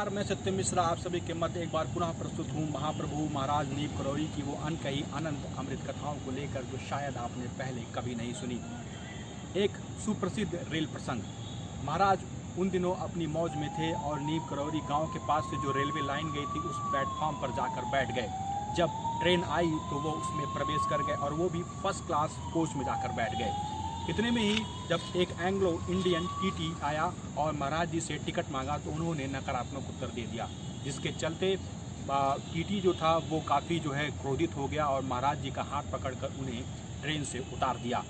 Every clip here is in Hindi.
नमस्कार, मैं सत्यम मिश्रा आप सभी के मध्य एक बार पुनः प्रस्तुत हूँ महाप्रभु महाराज नीव करौरी की वो अनकही अनंत अमृत कथाओं को लेकर जो शायद आपने पहले कभी नहीं सुनी। एक सुप्रसिद्ध रेल प्रसंग। महाराज उन दिनों अपनी मौज में थे और नीव करौरी गांव के पास से जो रेलवे लाइन गई थी उस प्लेटफॉर्म पर जाकर बैठ गए। जब ट्रेन आई तो वो उसमें प्रवेश कर गए और वो भी फर्स्ट क्लास कोच में जाकर बैठ गए। इतने में ही जब एक एंग्लो इंडियन टीटी आया और महाराज जी से टिकट मांगा तो उन्होंने नकारात्मक उत्तर दे दिया, जिसके चलते टीटी जो था वो काफ़ी जो है क्रोधित हो गया और महाराज जी का हाथ पकड़कर उन्हें ट्रेन से उतार दिया।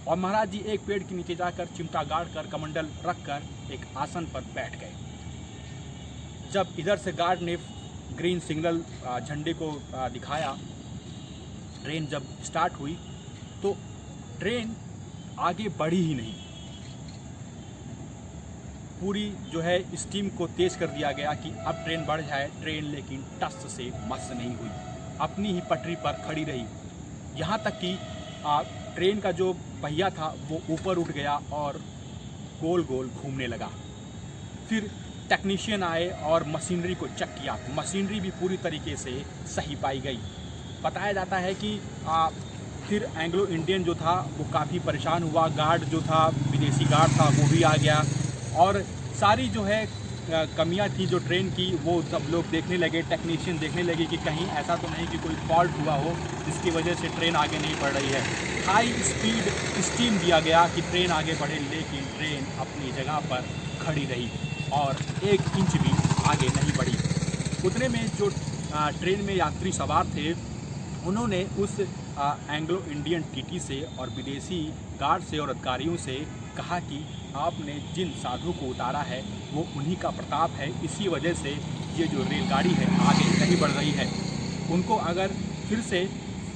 और महाराज जी एक पेड़ के नीचे जाकर चिमटा गाड़ कर कमंडल रख कर एक आसन पर बैठ गए। जब इधर से गार्ड ने ग्रीन सिग्नल झंडे को दिखाया, ट्रेन जब स्टार्ट हुई तो ट्रेन आगे बढ़ी ही नहीं। पूरी जो है स्टीम को तेज कर दिया गया कि अब ट्रेन बढ़ जाए ट्रेन, लेकिन टस से मस नहीं हुई, अपनी ही पटरी पर खड़ी रही। यहाँ तक कि ट्रेन का जो पहिया था वो ऊपर उठ गया और गोल गोल घूमने लगा। फिर टेक्नीशियन आए और मशीनरी को चेक किया, मशीनरी भी पूरी तरीके से सही पाई गई। बताया जाता है कि फिर एंग्लो इंडियन जो था वो काफ़ी परेशान हुआ, गार्ड जो था विदेशी गार्ड था वो भी आ गया और सारी जो है कमियां थी जो ट्रेन की वो सब लोग देखने लगे। टेक्नीशियन देखने लगे कि कहीं ऐसा तो नहीं कि कोई फॉल्ट हुआ हो जिसकी वजह से ट्रेन आगे नहीं बढ़ रही है। हाई स्पीड स्टीम दिया गया कि ट्रेन आगे बढ़े, लेकिन ट्रेन अपनी जगह पर खड़ी रही और 1 इंच भी आगे नहीं बढ़ी। उतने में जो ट्रेन में यात्री सवार थे उन्होंने उस एंग्लो इंडियन टीटी से और विदेशी गार्ड से और अधिकारियों से कहा कि आपने जिन साधु को उतारा है वो उन्हीं का प्रताप है, इसी वजह से ये जो रेलगाड़ी है आगे नहीं बढ़ रही है। उनको अगर फिर से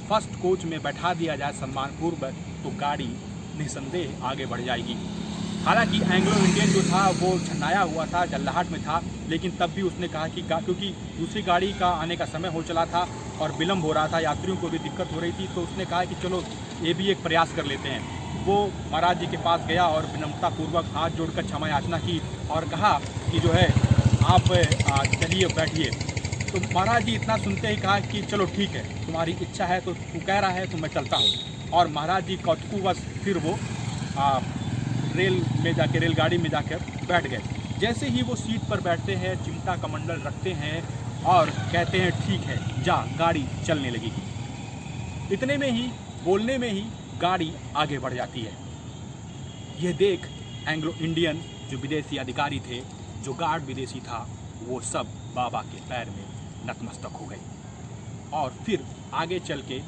फर्स्ट कोच में बैठा दिया जाए सम्मानपूर्वक तो गाड़ी निसंदेह आगे बढ़ जाएगी। हालांकि एंग्लो इंडियन जो था वो झंडाया हुआ था, जल्लाहट में था, लेकिन तब भी उसने कहा कि क्योंकि दूसरी गाड़ी का आने का समय हो चला था और विलम्ब हो रहा था, यात्रियों को भी दिक्कत हो रही थी, तो उसने कहा कि चलो ये भी एक प्रयास कर लेते हैं। वो महाराज जी के पास गया और विनम्रतापूर्वक हाथ जोड़कर क्षमा याचना की और कहा कि जो है आप चलिए बैठिए। तो महाराज जी इतना सुनते ही कहा कि चलो ठीक है, तुम्हारी इच्छा है तो तू कह रहा है तो मैं चलता हूँ। और महाराज जी कौतुकवश फिर वो रेलगाड़ी में जाकर बैठ गए। जैसे ही वो सीट पर बैठते हैं, चिमटा कमंडल रखते हैं और कहते हैं ठीक है जा, गाड़ी चलने लगी। इतने में ही बोलने में ही गाड़ी आगे बढ़ जाती है। यह देख एंग्लो इंडियन जो विदेशी अधिकारी थे, जो गार्ड विदेशी था, वो सब बाबा के पैर में नतमस्तक हो गए और फिर आगे चल के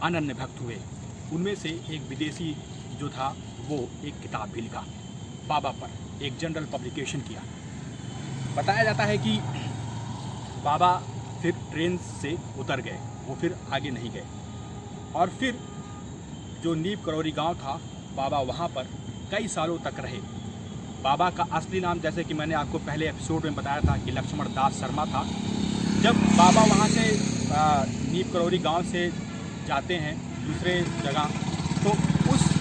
अनन्य भक्त हुए। उनमें से एक विदेशी जो था वो एक किताब भी लिखा बाबा पर, एक जनरल पब्लिकेशन किया। बताया जाता है कि बाबा फिर ट्रेन से उतर गए, वो फिर आगे नहीं गए और फिर जो नीव करौरी गांव था, बाबा वहां पर कई सालों तक रहे। बाबा का असली नाम, जैसे कि मैंने आपको पहले एपिसोड में बताया था, कि लक्ष्मण दास शर्मा था। जब बाबा वहां से नीव करौरी गांव से जाते हैं दूसरे जगह, तो उस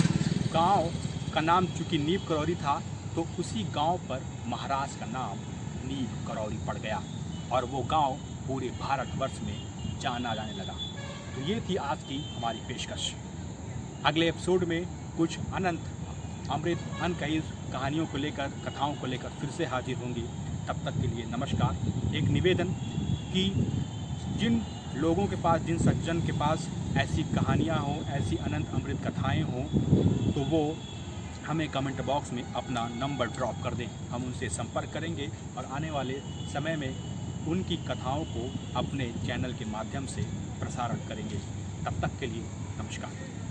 गांव का नाम चूँकि नीव करौरी था तो उसी गांव पर महाराज का नाम नीव करौरी पड़ गया और वो गांव पूरे भारतवर्ष में जाना जाने लगा। तो ये थी आज की हमारी पेशकश। अगले एपिसोड में कुछ अनंत अमृत अनकही कहानियों को लेकर, कथाओं को लेकर फिर से हाजिर होंगी। तब तक के लिए नमस्कार। एक निवेदन कि जिन लोगों के पास, जिन सज्जन के पास ऐसी कहानियाँ हों, ऐसी अनंत अमृत कथाएँ हों, तो वो हमें कमेंट बॉक्स में अपना नंबर ड्रॉप कर दें। हम उनसे संपर्क करेंगे और आने वाले समय में उनकी कथाओं को अपने चैनल के माध्यम से प्रसारण करेंगे। तब तक के लिए नमस्कार।